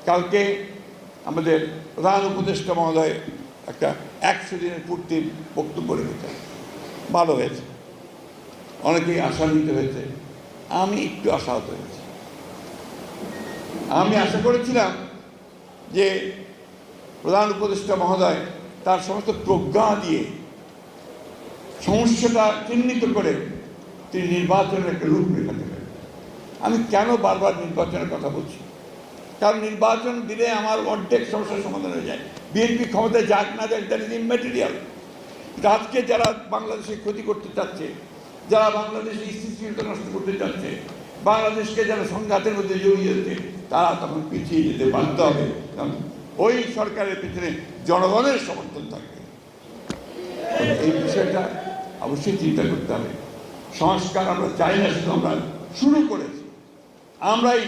কালকে আমাদের প্রধান উপদেষ্টা মহোদয় একটা 100 দিনের পূর্তির বক্তব্য রেখেছেন, ভালো হয়েছে, অনেকেই আশান্বিত হয়েছে, আমি একটু আশাহত হয়েছি। আমি আশা করেছিলাম যে প্রধান উপদেষ্টা মহোদয় তার সমস্ত প্রজ্ঞা দিয়ে সমস্যাটা চিহ্নিত করে তিনি নির্বাচনের একটা রূপরেখা দেবেন। আমি কেন বারবার নির্বাচনের কথা বলছি? কারণ নির্বাচন দিলে আমার অর্ধেক সমস্যার সমাধান হয়ে যায়। বিএনপি ক্ষমতায় যাক না যাক, দ্যাট ইজ ইম্যাটেরিয়াল। আজকে যারা বাংলাদেশে ক্ষতি করতে চাচ্ছে, যারা বাংলাদেশে স্থিতিশীলতা নষ্ট করতে চাচ্ছে, বাংলাদেশকে যারা সংঘাতের মধ্যে জড়িয়ে যাচ্ছে, তারা তখন পিছিয়ে যেতে বাধ্য হবে, কারণ ওই সরকারের পিছনে জনগণের সমর্থন থাকবে। এই বিষয়টা অবশ্যই চিন্তা করতে হবে। সংস্কার আমরা চাই না, শুধু আমরা শুরু করেছি, আমরাই